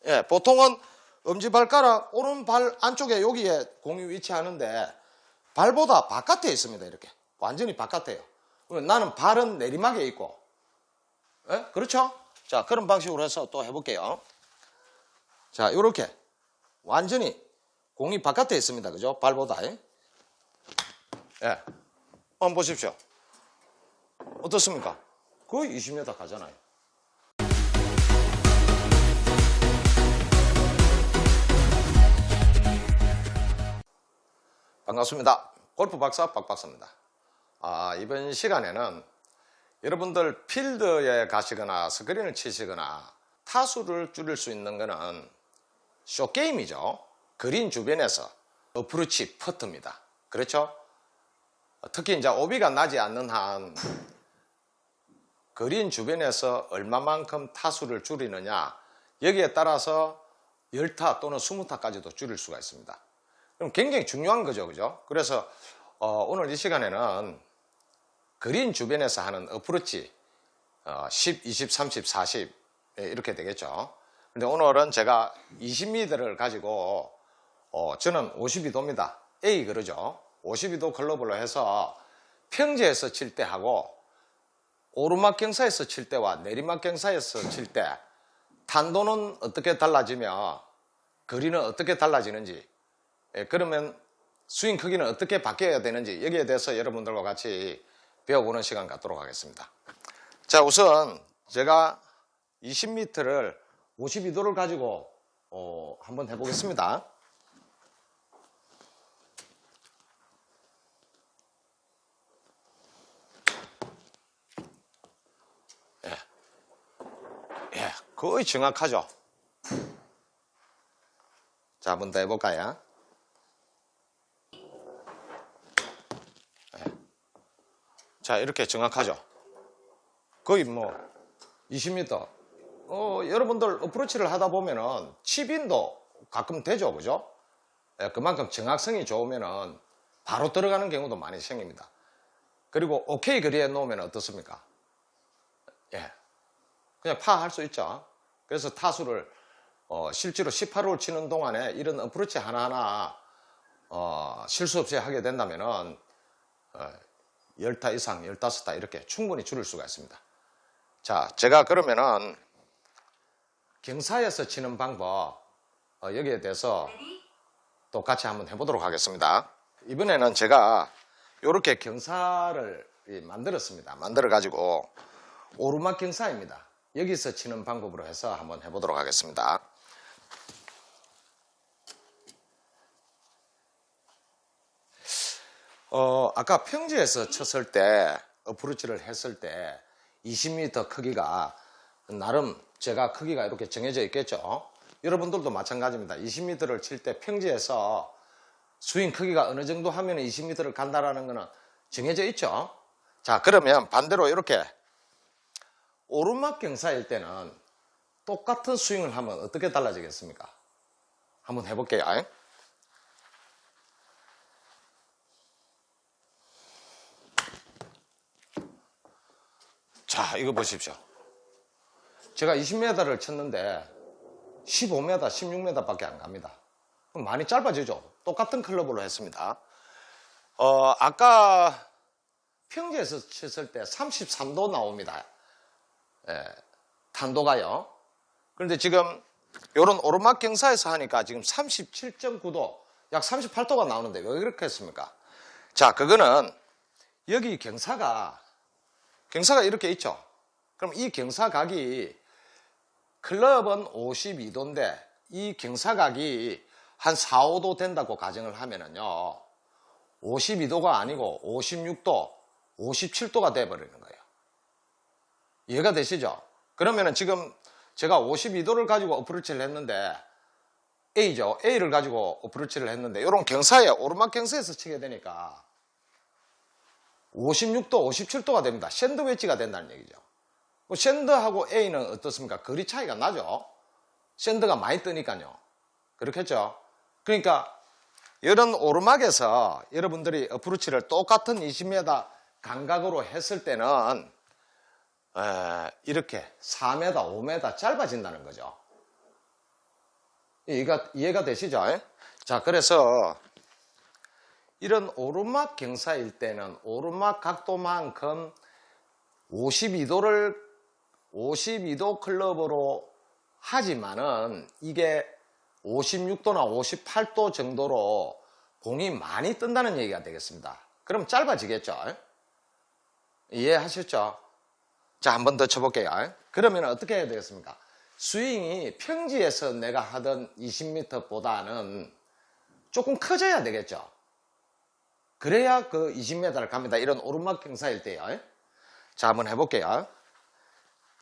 예, 보통은 엄지발가락 오른발 안쪽에 여기에 공이 위치하는데 발보다 바깥에 있습니다. 이렇게 완전히 바깥에요. 나는 발은 내리막에 있고, 예? 그렇죠? 자, 그런 방식으로 해서 또 해볼게요. 자, 요렇게 완전히 공이 바깥에 있습니다. 그죠? 발보다. 예. 한번 보십시오. 어떻습니까? 거의 20m 가잖아요. 반갑습니다. 골프 박사 박박사입니다. 이번 시간에는 여러분들 필드에 가시거나 스크린을 치시거나 타수를 줄일 수 있는 것은 숏게임이죠. 그린 주변에서 어프로치 퍼트입니다. 그렇죠? 특히 이제 오비가 나지 않는 한 그린 주변에서 얼마만큼 타수를 줄이느냐, 여기에 따라서 10타 또는 20타까지도 줄일 수가 있습니다. 그럼 굉장히 중요한 거죠. 그죠? 그래서 오늘 이 시간에는 그린 주변에서 하는 어프로치 10, 20, 30, 40 이렇게 되겠죠. 근데 오늘은 제가 20m를 가지고 저는 52도입니다. A 그러죠. 52도 클럽으로 해서 평지에서 칠 때 하고 오르막 경사에서 칠 때와 내리막 경사에서 칠 때 탄도는 어떻게 달라지며 거리는 어떻게 달라지는지, 그러면 스윙 크기는 어떻게 바뀌어야 되는지, 여기에 대해서 여러분들과 같이 배워보는 시간 갖도록 하겠습니다. 자, 우선 제가 20m를 52도를 가지고 한번 해보겠습니다. 예, 거의 정확하죠. 자, 한번 더 해볼까요? 자, 이렇게 정확하죠. 거의 뭐 20m. 여러분들 어프로치를 하다 보면은 칩인도 가끔 되죠. 그죠? 예, 그만큼 정확성이 좋으면은 바로 들어가는 경우도 많이 생깁니다. 그리고 오케이 거리에 놓으면 어떻습니까? 예, 그냥 파 할 수 있죠. 그래서 타수를 실제로 18홀 치는 동안에 이런 어프로치 하나하나 실수 없이 하게 된다면은 10타 이상, 15타 이렇게 충분히 줄일 수가 있습니다. 자, 제가 그러면은 경사에서 치는 방법 여기에 대해서 또 같이 한번 해보도록 하겠습니다. 이번에는 제가 이렇게 경사를 만들었습니다. 만들어 가지고 오르막 경사입니다. 여기서 치는 방법으로 해서 한번 해보도록 하겠습니다. 아까 평지에서 쳤을 때, 어프로치를 했을 때 20m 크기가 나름 제가 크기가 이렇게 정해져 있겠죠. 여러분들도 마찬가지입니다. 20m를 칠 때 평지에서 스윙 크기가 어느 정도 하면 20m를 간다라는 거는 정해져 있죠. 자, 그러면 반대로 이렇게 오르막 경사일 때는 똑같은 스윙을 하면 어떻게 달라지겠습니까? 한번 해볼게요. 자, 이거 보십시오. 제가 20m를 쳤는데 15m, 16m 밖에 안 갑니다. 그럼 많이 짧아지죠. 똑같은 클럽으로 했습니다. 아까 평지에서 쳤을 때 33도 나옵니다. 예, 탄도가요. 그런데 지금 이런 오르막 경사에서 하니까 지금 37.9도, 약 38도가 나오는데 왜 그렇게 했습니까? 자, 그거는 여기 경사가 이렇게 있죠. 그럼 이 경사각이 클럽은 52도인데 이 경사각이 한 4, 5도 된다고 가정을 하면은요, 52도가 아니고 56도, 57도가 돼버리는 거예요. 이해가 되시죠? 그러면은 지금 제가 52도를 가지고 어프로치를 했는데 A죠. A를 가지고 어프로치를 했는데 이런 경사에, 오르막 경사에서 치게 되니까 56도, 57도가 됩니다. 샌드웨지가 된다는 얘기죠. 샌드하고 A는 어떻습니까? 거리 차이가 나죠. 샌드가 많이 뜨니까요. 그렇겠죠? 그러니까 이런 오르막에서 여러분들이 어프로치를 똑같은 20m 간각으로 했을 때는 이렇게 4m, 5m 짧아진다는 거죠. 이해가 되시죠? 자, 그래서 이런 오르막 경사일 때는 오르막 각도만큼 52도 클럽으로 하지만은 이게 56도나 58도 정도로 공이 많이 뜬다는 얘기가 되겠습니다. 그럼 짧아지겠죠? 이해하셨죠? 자, 한 번 더 쳐볼게요. 그러면 어떻게 해야 되겠습니까? 스윙이 평지에서 내가 하던 20m보다는 조금 커져야 되겠죠? 그래야 그 20m를 갑니다. 이런 오르막 경사일 때요. 자, 한번 해볼게요.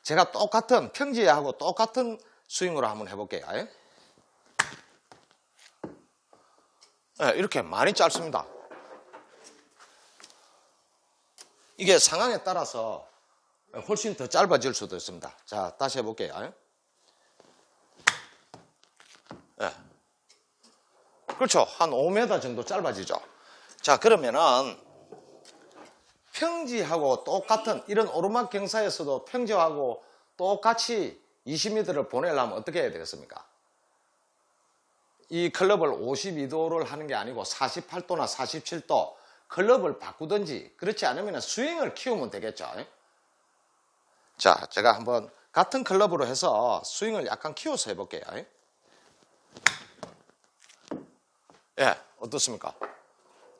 제가 똑같은 평지하고 똑같은 스윙으로 한번 해볼게요. 네, 이렇게 많이 짧습니다. 이게 상황에 따라서 훨씬 더 짧아질 수도 있습니다. 자, 다시 해볼게요. 네. 그렇죠. 한 5m 정도 짧아지죠. 자, 그러면은 평지하고 똑같은 이런 오르막 경사에서도 평지하고 똑같이 20m를 보내려면 어떻게 해야 되겠습니까? 이 클럽을 52도를 하는 게 아니고 48도나 47도 클럽을 바꾸든지 그렇지 않으면 스윙을 키우면 되겠죠. 자, 제가 한번 같은 클럽으로 해서 스윙을 약간 키워서 해볼게요. 예, 어떻습니까?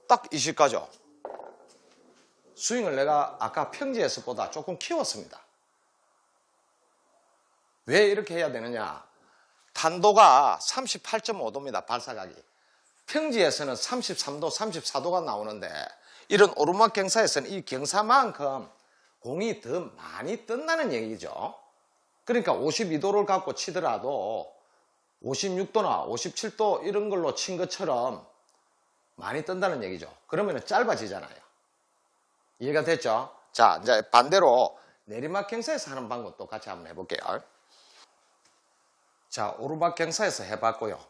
딱 이 시가죠. 스윙을 내가 아까 평지에서보다 조금 키웠습니다. 왜 이렇게 해야 되느냐? 탄도가 38.5도입니다. 발사각이. 평지에서는 33도, 34도가 나오는데 이런 오르막 경사에서는 이 경사만큼 공이 더 많이 뜬다는 얘기죠. 그러니까 52도를 갖고 치더라도 56도나 57도 이런 걸로 친 것처럼 많이 뜬다는 얘기죠. 그러면 짧아지잖아요. 이해가 됐죠? 자, 이제 반대로 내리막 경사에서 하는 방법도 같이 한번 해볼게요. 자, 오르막 경사에서 해봤고요.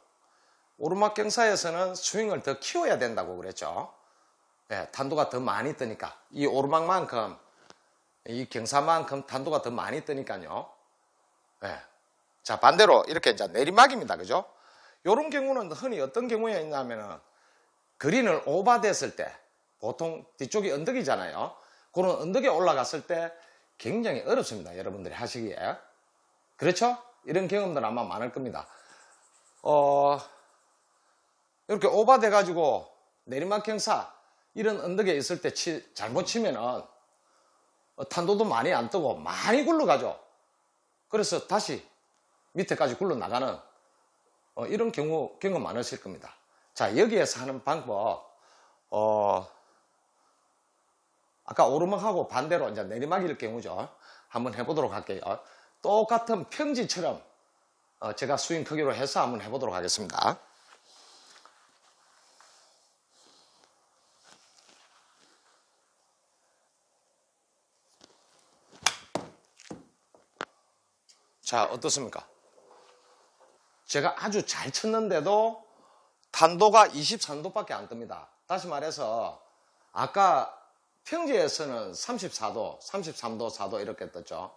오르막 경사에서는 스윙을 더 키워야 된다고 그랬죠. 예, 탄도가 더 많이 뜨니까 이 오르막만큼 이 경사만큼 탄도가 더 많이 뜨니까요. 예. 자, 반대로 이렇게 이제 내리막입니다. 그죠? 이런 경우는 흔히 어떤 경우에 있냐면은 그린을 오버됐을 때 보통 뒤쪽이 언덕이잖아요. 그런 언덕에 올라갔을 때 굉장히 어렵습니다. 여러분들이 하시기에. 그렇죠? 이런 경험들 아마 많을 겁니다. 이렇게 오버돼 가지고 내리막 경사 이런 언덕에 있을 때 잘못 치면은 탄도도 많이 안 뜨고 많이 굴러가죠. 그래서 다시 밑에까지 굴러나가는 이런 경험 많으실 겁니다. 자, 여기에서 하는 방법 아까 오르막하고 반대로 이제 내리막일 경우죠. 한번 해보도록 할게요. 똑같은 평지처럼 제가 스윙 크기로 해서 한번 해보도록 하겠습니다. 자, 어떻습니까? 제가 아주 잘 쳤는데도 탄도가 23도밖에 안 뜹니다. 다시 말해서 아까 평지에서는 34도, 33도, 4도 이렇게 떴죠.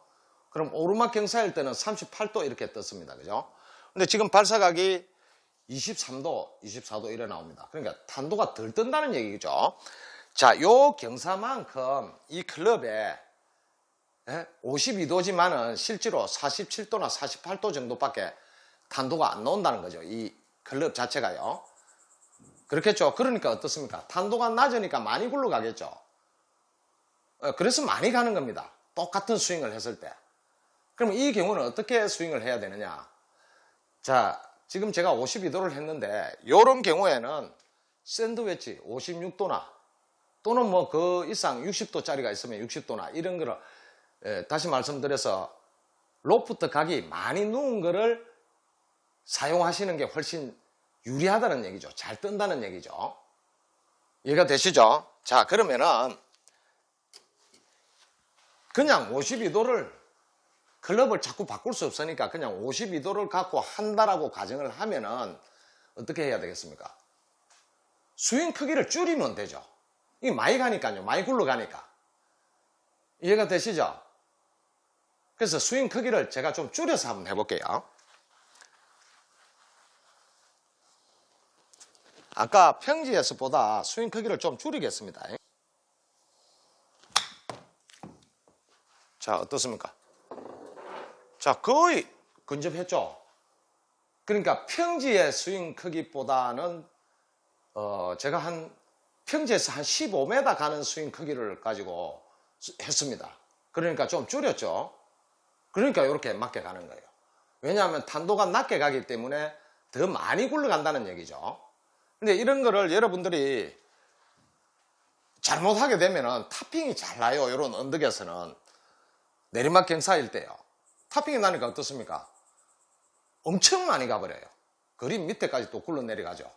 그럼 오르막 경사일 때는 38도 이렇게 떴습니다. 그죠? 근데 지금 발사각이 23도, 24도 이래 나옵니다. 그러니까 탄도가 덜 뜬다는 얘기죠. 자, 요 경사만큼 이 클럽에 52도지만은 실제로 47도나 48도 정도밖에 탄도가 안 나온다는 거죠. 이 클럽 자체가요. 그렇겠죠. 그러니까 어떻습니까? 탄도가 낮으니까 많이 굴러가겠죠. 그래서 많이 가는 겁니다. 똑같은 스윙을 했을 때. 그럼 이 경우는 어떻게 스윙을 해야 되느냐? 자, 지금 제가 52도를 했는데 이런 경우에는 샌드웨지 56도나 또는 뭐 그 이상 60도짜리가 있으면 60도나 이런 거를 다시 말씀드려서 로프트 각이 많이 누운 거를 사용하시는 게 훨씬 유리하다는 얘기죠. 잘 뜬다는 얘기죠. 이해가 되시죠? 자, 그러면은 그냥 52도를 클럽을 자꾸 바꿀 수 없으니까 그냥 52도를 갖고 한다라고 가정을 하면은 어떻게 해야 되겠습니까? 스윙 크기를 줄이면 되죠. 이게 많이 가니까요. 많이 굴러가니까. 이해가 되시죠? 그래서 스윙 크기를 제가 좀 줄여서 한번 해볼게요. 아까 평지에서보다 스윙 크기를 좀 줄이겠습니다. 자, 어떻습니까? 자, 거의 근접했죠? 그러니까 평지의 스윙 크기보다는 제가 평지에서 한 15m 가는 스윙 크기를 가지고 했습니다. 그러니까 좀 줄였죠. 그러니까 이렇게 맞게 가는 거예요. 왜냐하면 탄도가 낮게 가기 때문에 더 많이 굴러간다는 얘기죠. 근데 이런 거를 여러분들이 잘못하게 되면은 타핑이 잘 나요. 이런 언덕에서는 내리막 경사일 때요. 타핑이 나니까 어떻습니까? 엄청 많이 가버려요. 그림 밑에까지 또 굴러 내려가죠.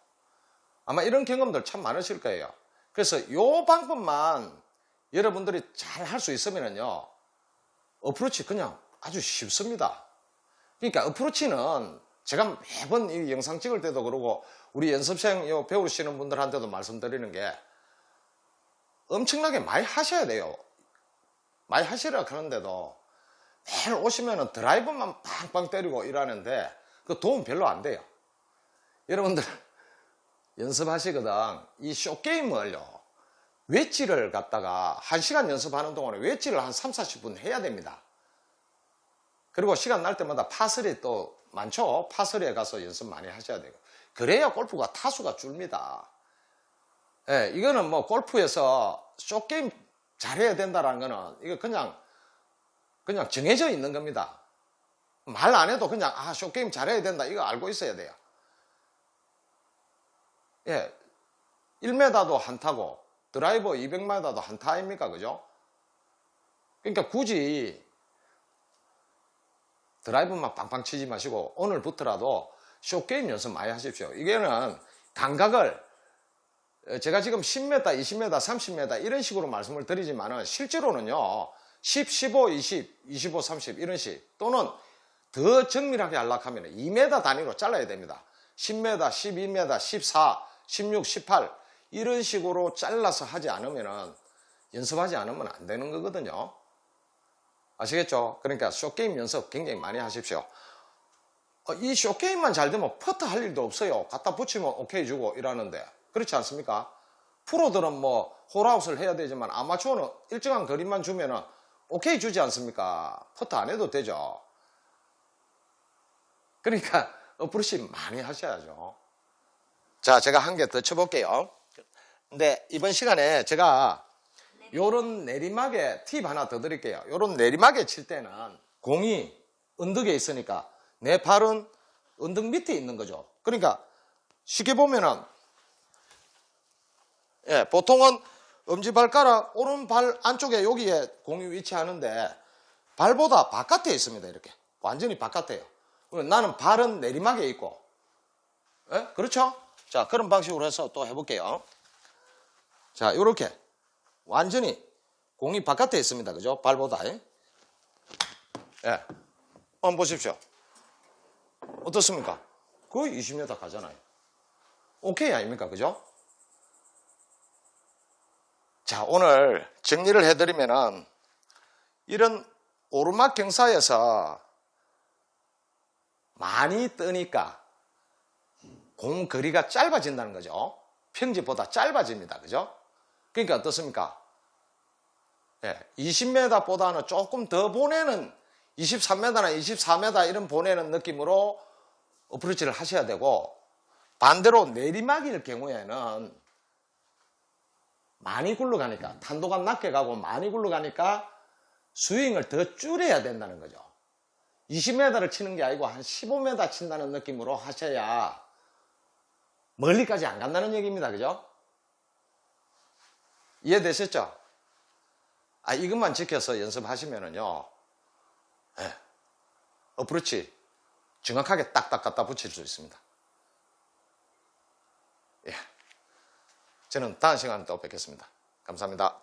아마 이런 경험들 참 많으실 거예요. 그래서 이 방법만 여러분들이 잘 할 수 있으면요, 어프로치 그냥 아주 쉽습니다. 그러니까 어프로치는 제가 매번 이 영상 찍을 때도 그러고 우리 연습생 배우시는 분들한테도 말씀드리는 게 엄청나게 많이 하셔야 돼요. 많이 하시려고 하는데도 매일 오시면은 드라이브만 빵빵 때리고 일하는데 그 도움 별로 안 돼요. 여러분들 연습하시거든 이 숏게임을요, 웨지를 갖다가 1시간 연습하는 동안에 웨지를 한 3, 40분 해야 됩니다. 그리고 시간 날 때마다 파3 또 많죠. 파3에 가서 연습 많이 하셔야 되고, 그래야 골프가 타수가 줄니다. 예, 이거는 뭐 골프에서 숏게임 잘해야 된다라는 거는 이거 그냥 정해져 있는 겁니다. 말 안 해도 그냥 숏게임 잘해야 된다 이거 알고 있어야 돼요. 예, 1m도 한타고 드라이버 200m도 한타 아닙니까? 그죠? 그러니까 굳이 드라이브만 빵빵 치지 마시고 오늘부터라도 숏게임 연습 많이 하십시오. 이게는 감각을 제가 지금 10m, 20m, 30m 이런 식으로 말씀을 드리지만은 실제로는요 10, 15, 20, 25, 30 이런 식, 또는 더 정밀하게 하려고 하면 2m 단위로 잘라야 됩니다. 10m, 12m, 14, 16, 18 이런 식으로 잘라서 하지 않으면은, 연습하지 않으면 안 되는 거거든요. 아시겠죠? 그러니까 숏게임 연습 굉장히 많이 하십시오. 이 숏게임만 잘 되면 퍼트 할 일도 없어요. 갖다 붙이면 오케이 주고 이러는데, 그렇지 않습니까? 프로들은 뭐 홀아웃을 해야 되지만 아마추어는 일정한 거리만 주면은 오케이 주지 않습니까? 퍼트 안 해도 되죠. 그러니까 어프로치 많이 하셔야죠. 자, 제가 한 개 더 쳐볼게요. 근데 이번 시간에 제가 요런 내리막에 팁 하나 더 드릴게요. 요런 내리막에 칠 때는 공이 언덕에 있으니까 내 발은 언덕 밑에 있는 거죠. 그러니까 쉽게 보면은, 예, 보통은 엄지발가락 오른발 안쪽에 여기에 공이 위치하는데 발보다 바깥에 있습니다. 이렇게 완전히 바깥에요. 나는 발은 내리막에 있고, 예? 그렇죠? 자, 그런 방식으로 해서 또 해볼게요. 자, 요렇게 완전히 공이 바깥에 있습니다. 그죠? 발보다. 예. 한번 보십시오. 어떻습니까? 거의 20m 가잖아요. 오케이 아닙니까? 그죠? 자, 오늘 정리를 해드리면은, 이런 오르막 경사에서 많이 뜨니까 공 거리가 짧아진다는 거죠. 평지보다 짧아집니다. 그죠? 그러니까 어떻습니까? 예, 20m보다는 조금 더 보내는 23m나 24m 이런 보내는 느낌으로 어프로치를 하셔야 되고, 반대로 내리막일 경우에는 많이 굴러가니까, 탄도가 낮게 가고 많이 굴러가니까 스윙을 더 줄여야 된다는 거죠. 20m를 치는 게 아니고 한 15m 친다는 느낌으로 하셔야 멀리까지 안 간다는 얘기입니다. 그죠? 이해되셨죠? 이것만 지켜서 연습하시면은요, 예, 어프로치 정확하게 딱딱 갖다 붙일 수 있습니다. 예. 저는 다음 시간에 또 뵙겠습니다. 감사합니다.